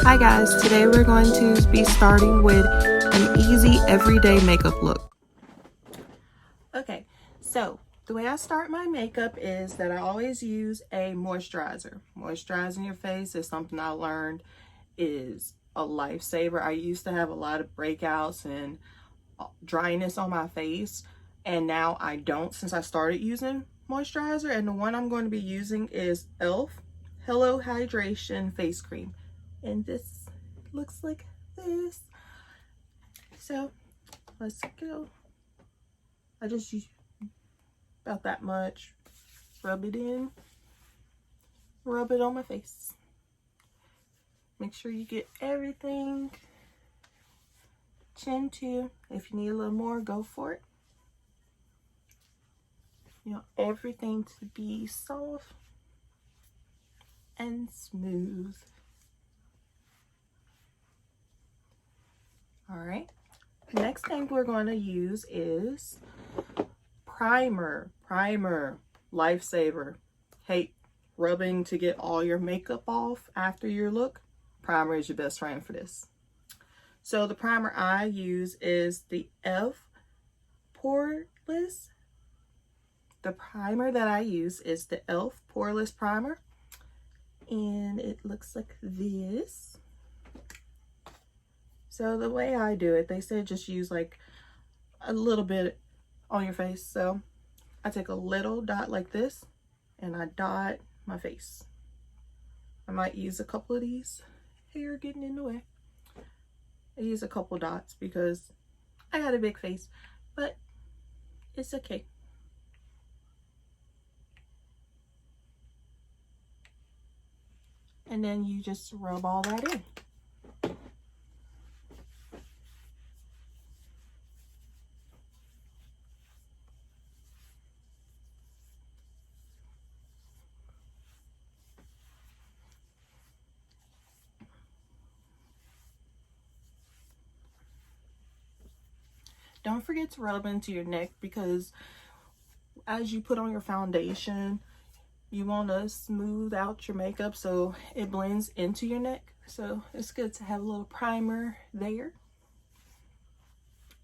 Hi guys, today we're going to be starting with an easy everyday makeup look. Okay, so the way I start my makeup is that I always use a moisturizer. Moisturizing your face is something I learned is a lifesaver. I used to have a lot of breakouts and dryness on my face, and now I don't since I started using moisturizer. And the one I'm going to be using is E.L.F. Hello Hydration Face Cream. And this looks like this. So let's go. I just use about that much. Rub it in. Rub it on my face. Make sure you get everything. Chin too. If you need a little more, go for it. You want everything to be soft and smooth. All right, next thing we're going to use is primer. Lifesaver. Hate rubbing to get all your makeup off after your look. Primer is your best friend for this. So the primer I use is the E.L.F. Poreless. The primer that I use is the E.L.F. Poreless Primer. And it looks like this. So the way I do it, they say just use like a little bit on your face. So I take a little dot like this and I dot my face. I might use a couple of these. Hair getting in the way. I use a couple dots because I got a big face, but it's okay. And then you just rub all that in. Don't forget to rub into your neck because as you put on your foundation, you want to smooth out your makeup so it blends into your neck. So it's good to have a little primer there.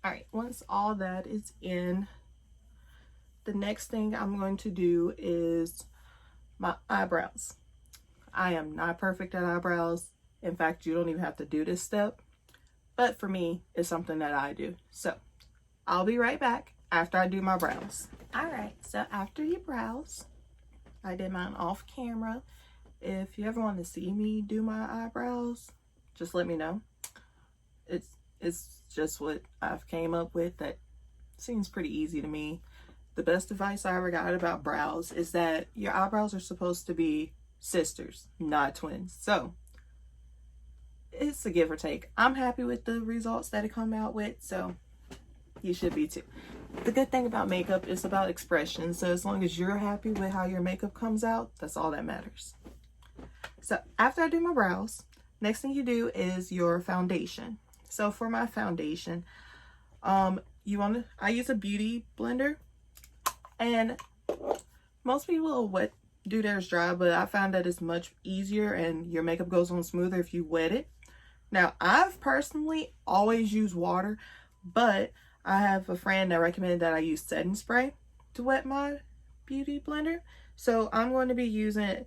All right, once all that is in, the next thing I'm going to do is my eyebrows. I am not perfect at eyebrows. In fact, you don't even have to do this step. But for me, it's something that I do. So I'll be right back after I do my brows. All right, so after your brows, I did mine off camera. If you ever want to see me do my eyebrows, just let me know. It's just what I've came up with that seems pretty easy to me. The best advice I ever got about brows is that your eyebrows are supposed to be sisters, not twins. So it's a give or take. I'm happy with the results that it come out with, so you should be too. The good thing about makeup is about expression. So as long as you're happy with how your makeup comes out, that's all that matters. So after I do my brows, next thing you do is your foundation. So for my foundation, I use a beauty blender, and most people will do theirs dry, but I found that it's much easier and your makeup goes on smoother if you wet it. Now, I've personally always used water, but I have a friend that recommended that I use setting spray to wet my beauty blender. So I'm going to be using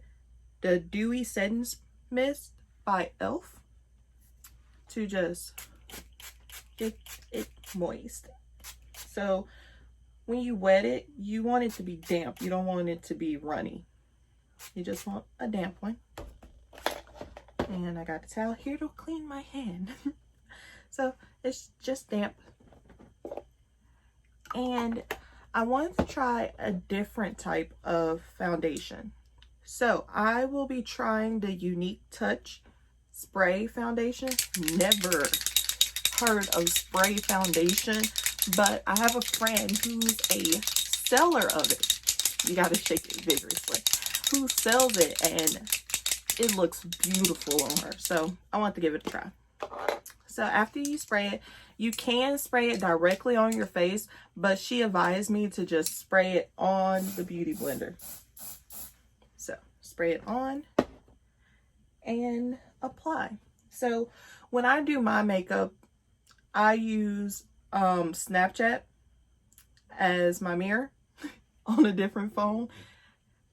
the Dewy Setting Mist by E.L.F. to just get it moist. So when you wet it, you want it to be damp. You don't want it to be runny. You just want a damp one. And I got a towel here to clean my hand. So it's just damp. And I wanted to try a different type of foundation. So I will be trying the Younique Touch Spray Foundation. Never heard of spray foundation, but I have a friend who's a seller of it. You gotta shake it vigorously. Who sells it, and it looks beautiful on her. So I want to give it a try. So after you spray it, you can spray it directly on your face, but she advised me to just spray it on the beauty blender. So spray it on and apply. So when I do my makeup, I use Snapchat as my mirror on a different phone,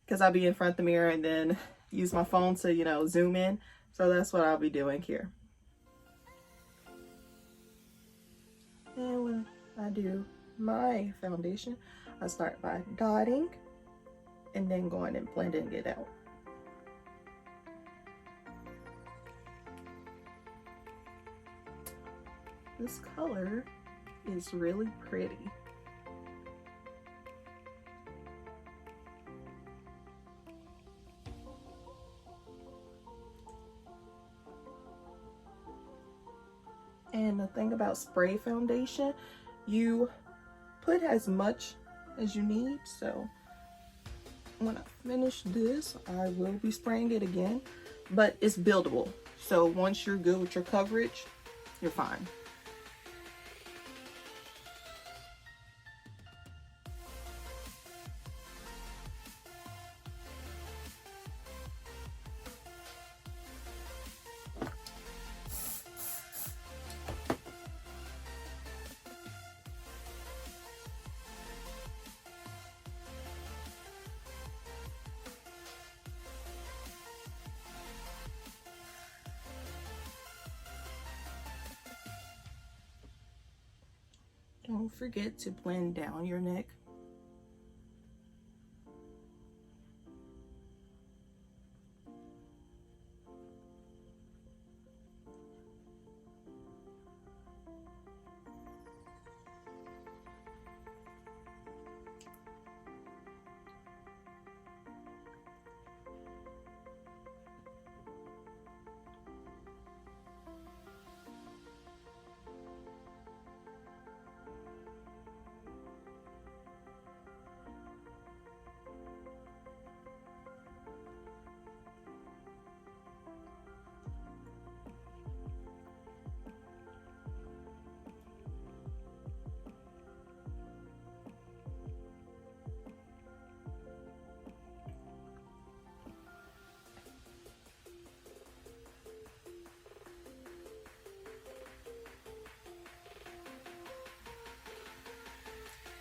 because I'll be in front of the mirror and then use my phone to, you know, zoom in. So that's what I'll be doing here. And when I do my foundation, I start by dotting and then going and blending it out. This color is really pretty. And the thing about spray foundation, you put as much as you need. So when I finish this, I will be spraying it again, but it's buildable. So once you're good with your coverage, you're fine. Don't forget to blend down your neck.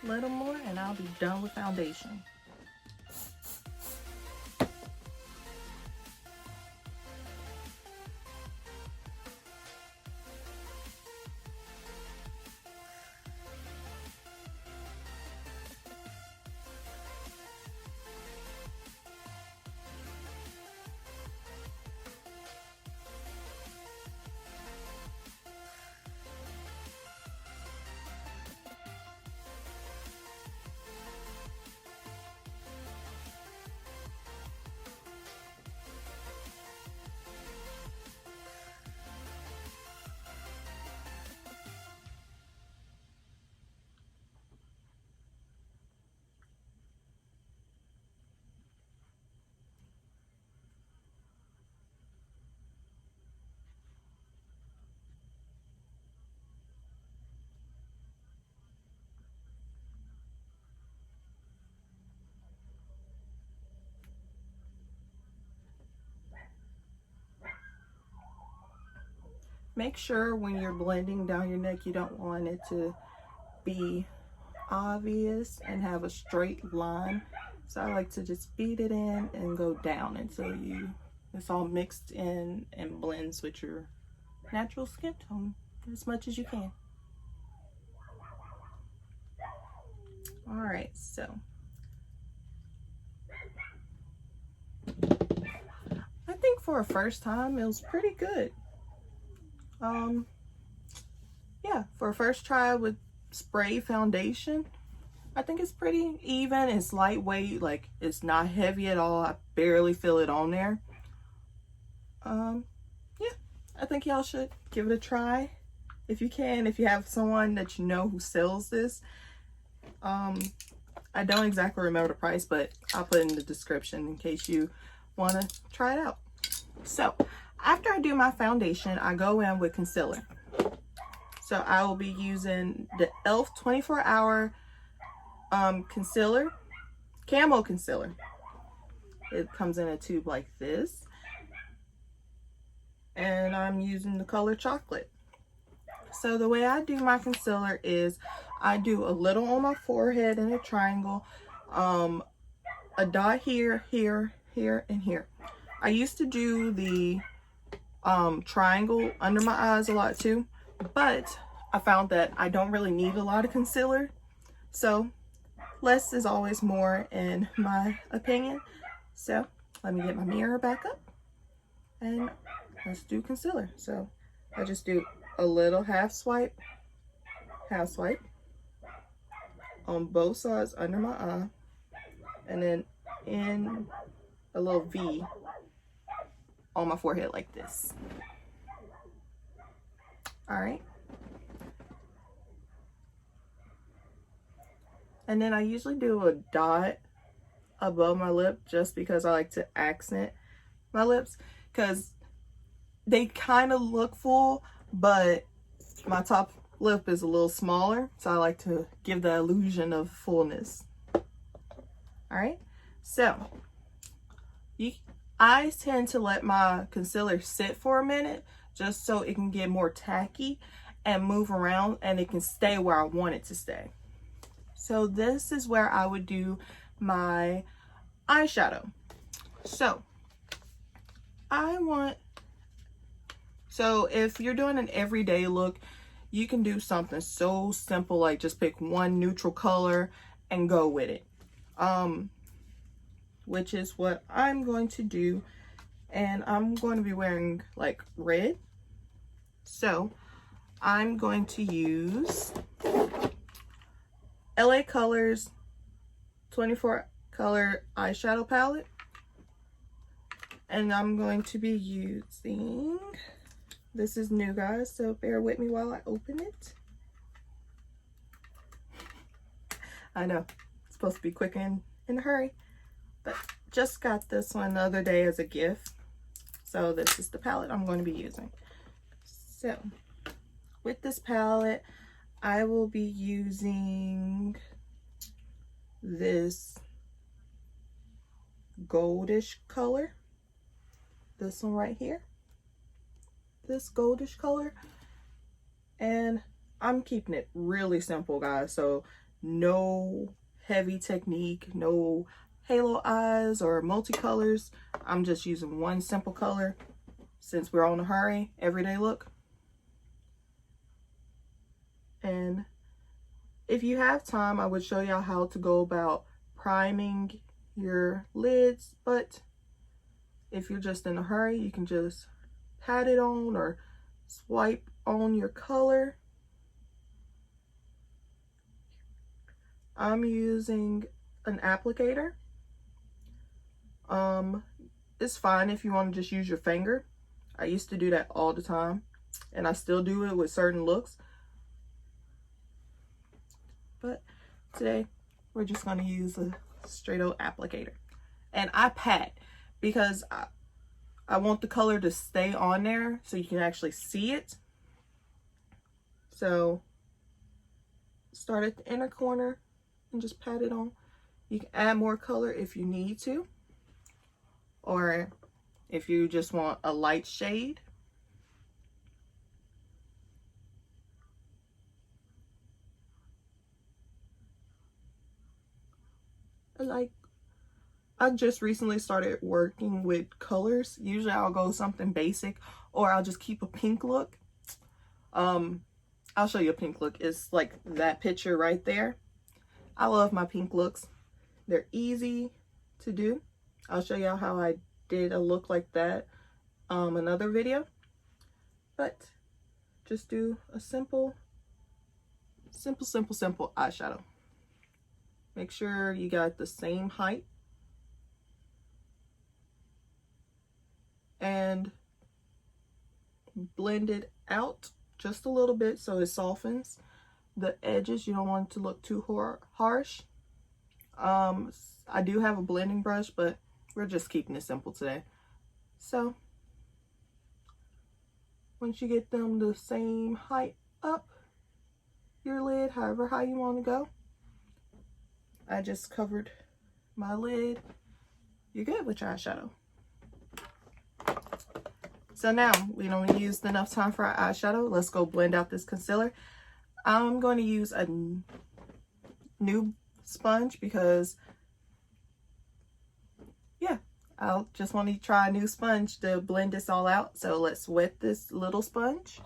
A little more and I'll be done with foundation. Make sure when you're blending down your neck, you don't want it to be obvious and have a straight line. So I like to just beat it in and go down until it's all mixed in and blends with your natural skin tone as much as you can. All right, so I think for a first time, it was pretty good. Yeah, for a first try with spray foundation, I think it's pretty even. It's lightweight, like it's not heavy at all. I barely feel it on there. Yeah, I think y'all should give it a try if you can, if you have someone that you know who sells this. I don't exactly remember the price, but I'll put it in the description in case you want to try it out. So after I do my foundation, I go in with concealer. So I will be using the E.L.F 24-hour concealer, Camo concealer. It comes in a tube like this. and I'm using the color chocolate. So the way I do my concealer is I do a little on my forehead in a triangle, a dot here, here, here, and here. I used to do the triangle under my eyes a lot too, but I found that I don't really need a lot of concealer, so less is always more in my opinion. So let me get my mirror back up and let's do concealer. So I just do a little half swipe on both sides under my eye, and then in a little V on my forehead like this. All right. And then I usually do a dot above my lip just because I like to accent my lips, because they kind of look full, but my top lip is a little smaller, so I like to give the illusion of fullness. All right, so I tend to let my concealer sit for a minute just so it can get more tacky and move around, and it can stay where I want it to stay. So this is where I would do my eyeshadow. So if you're doing an everyday look, you can do something so simple like just pick one neutral color and go with it, which is what I'm going to do. And I'm going to be wearing like red, so I'm going to use LA Colors 24 color eyeshadow palette, and I'm going to be using, this is new guys, so bear with me while I open it. I know it's supposed to be quick and in a hurry, but just got this one the other day as a gift, so this is the palette I'm going to be using. So with this palette I will be using this goldish color, this one right here, this goldish color, and I'm keeping it really simple guys, so no heavy technique, no halo eyes or multicolors. I'm just using one simple color since we're on a hurry, everyday look. And if you have time, I would show y'all how to go about priming your lids, but if you're just in a hurry, you can just pat it on or swipe on your color. I'm using an applicator. It's fine if you want to just use your finger. I used to do that all the time, and I still do it with certain looks. But today we're just going to use a straight old applicator, and I pat because I want the color to stay on there so you can actually see it. So start at the inner corner and just pat it on. You can add more color if you need to, or if you just want a light shade. I just recently started working with colors. Usually I'll go something basic, or I'll just keep a pink look. I'll show you a pink look. It's like that picture right there. I love my pink looks. They're easy to do. I'll show y'all how I did a look like that another video. But just do a simple eyeshadow. Make sure you got the same height, and blend it out just a little bit so it softens the edges. You don't want it to look too harsh. I do have a blending brush, but we're just keeping it simple today. So once you get them the same height up your lid, however high you want to go, I just covered my lid. You're good with your eyeshadow. So now we don't use enough time for our eyeshadow. Let's go blend out this concealer. I'm going to use a new sponge because, yeah, I just want to try a new sponge to blend this all out. So let's wet this little sponge.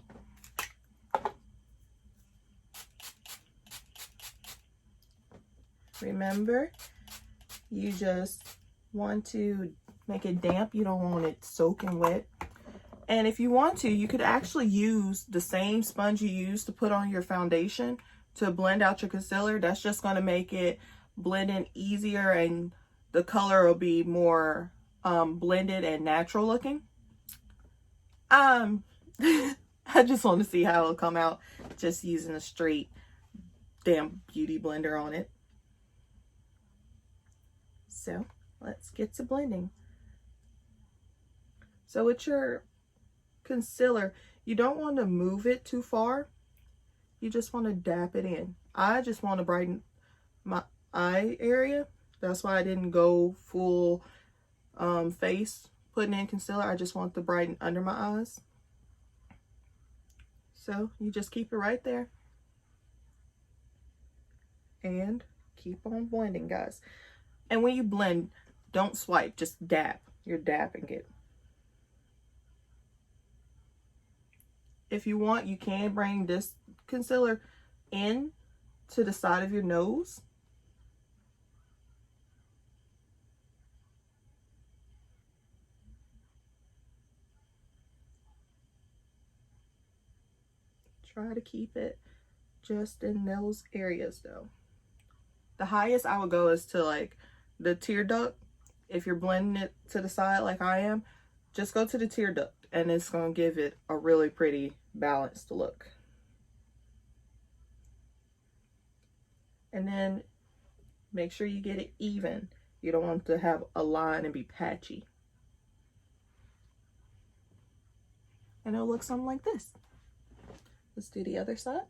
Remember, you just want to make it damp. You don't want it soaking wet. And if you want to, you could actually use the same sponge you use to put on your foundation to blend out your concealer. That's just going to make it blend in easier and the color will be more blended and natural looking. I just want to see how it'll come out just using a straight damp beauty blender on it. So let's get to blending. So with your concealer, you don't want to move it too far. You just want to dab it in. I just want to brighten my eye area. That's why I didn't go full face putting in concealer. I just want to brighten under my eyes. So you just keep it right there and keep on blending, guys. And when you blend, don't swipe, just dab. You're dabbing it. If you want, you can bring this concealer in to the side of your nose. Try to keep it just in those areas though. The highest I would go is to like the tear duct. If you're blending it to the side like I am, just go to the tear duct and it's going to give it a really pretty balanced look. And then make sure you get it even. You don't want to have a line and be patchy. And it'll look something like this. Let's do the other side.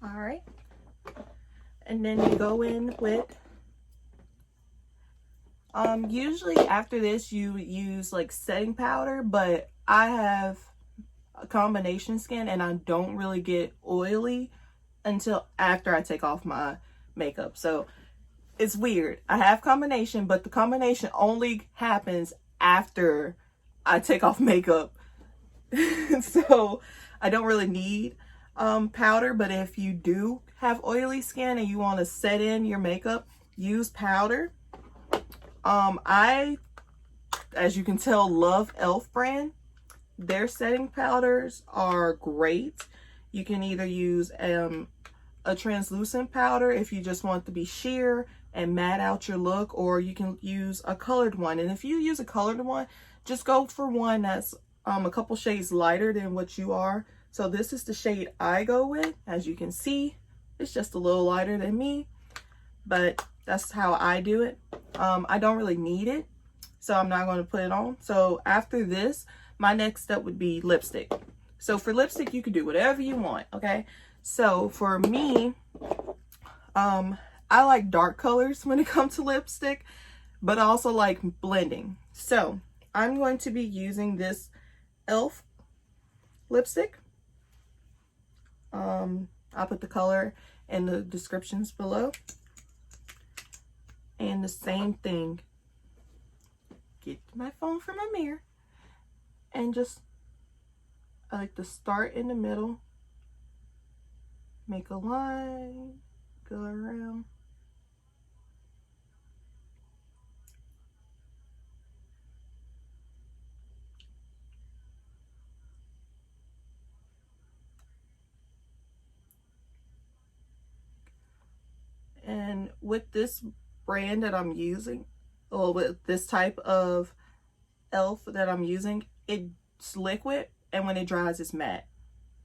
All right. And then you go in with, usually after this you use like setting powder, but I have a combination skin and I don't really get oily until after I take off my makeup. So it's weird. I have combination, but the combination only happens after I take off makeup. So I don't really need powder, but if you do have oily skin and you want to set in your makeup, use powder. I, as you can tell, love E.L.F brand. Their setting powders are great. You can either use a translucent powder if you just want to be sheer and matte out your look, or you can use a colored one. And if you use a colored one, just go for one that's a couple shades lighter than what you are. So this is the shade I go with. As you can see, it's just a little lighter than me, but that's how I do it. I don't really need it, so I'm not going to put it on. So after this, my next step would be lipstick. So for lipstick, you can do whatever you want, okay? So for me, I like dark colors when it comes to lipstick, but I also like blending. So I'm going to be using this E.L.F lipstick. I'll put the color in the descriptions below. And the same thing. Get my phone from my mirror. And just, I like to start in the middle. Make a line. Go around. And with this brand that I'm using, or with this type of E.L.F. that I'm using, it's liquid, and when it dries it's matte,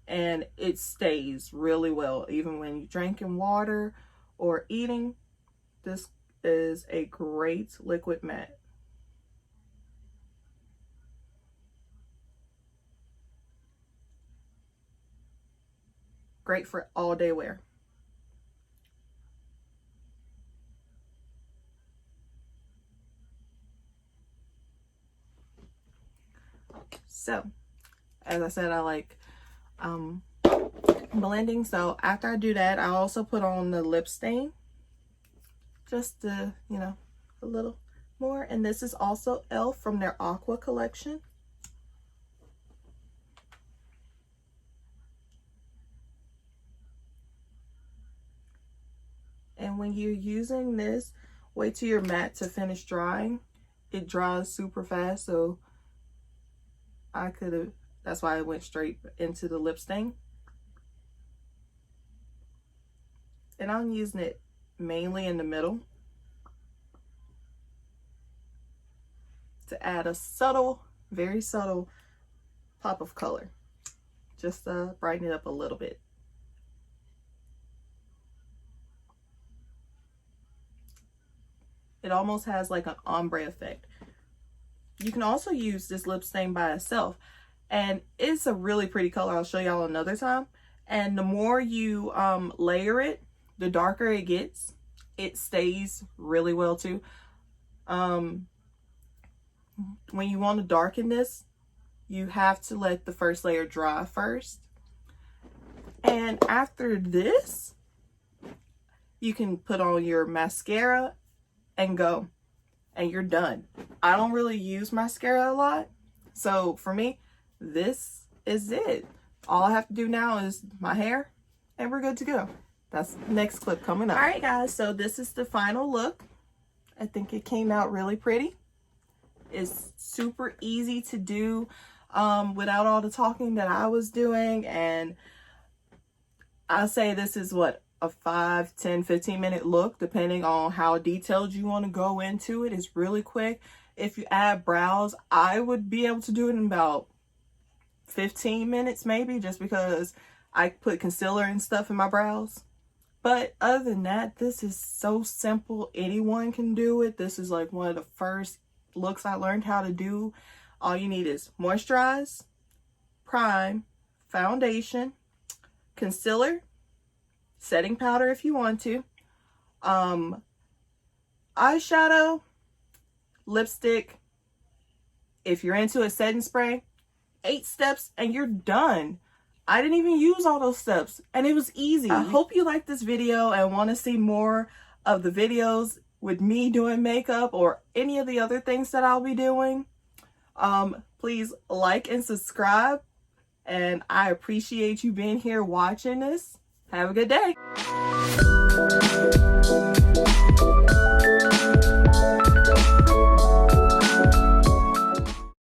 and it stays really well even when you're drinking water or eating. This is a great liquid matte. Great for all day wear. So, as I said, I like blending. So after I do that, I also put on the lip stain, just to, you know, a little more. And this is also E.L.F. from their Aqua collection. And when you're using this, wait till your matte to finish drying. It dries super fast, so that's why I went straight into the lip stain. And I'm using it mainly in the middle to add a subtle, very subtle pop of color. Just brighten it up a little bit. It almost has like an ombre effect. You can also use this lip stain by itself, and it's a really pretty color. I'll show y'all another time. And the more you layer it, the darker it gets. It stays really well too. When you want to darken this, you have to let the first layer dry first. And after this, you can put on your mascara and go, and you're done. I don't really use mascara a lot, so for me, this is it. All I have to do now is my hair, and we're good to go. That's the next clip coming up. All right, guys, so this is the final look. I think it came out really pretty. It's super easy to do without all the talking that I was doing, and I'll say this is what, a 5, 10, 15 minute look, depending on how detailed you want to go into it. It's really quick. If you add brows, I would be able to do it in about 15 minutes maybe, just because I put concealer and stuff in my brows. But other than that, this is so simple. Anyone can do it. This is like one of the first looks I learned how to do. All you need is moisturize, prime, foundation, concealer, setting powder if you want to, eyeshadow, lipstick. If you're into a setting spray, 8 steps and you're done. I didn't even use all those steps, and it was easy. I hope you like this video and want to see more of the videos with me doing makeup or any of the other things that I'll be doing. Please like and subscribe, and I appreciate you being here watching this. Have a good day.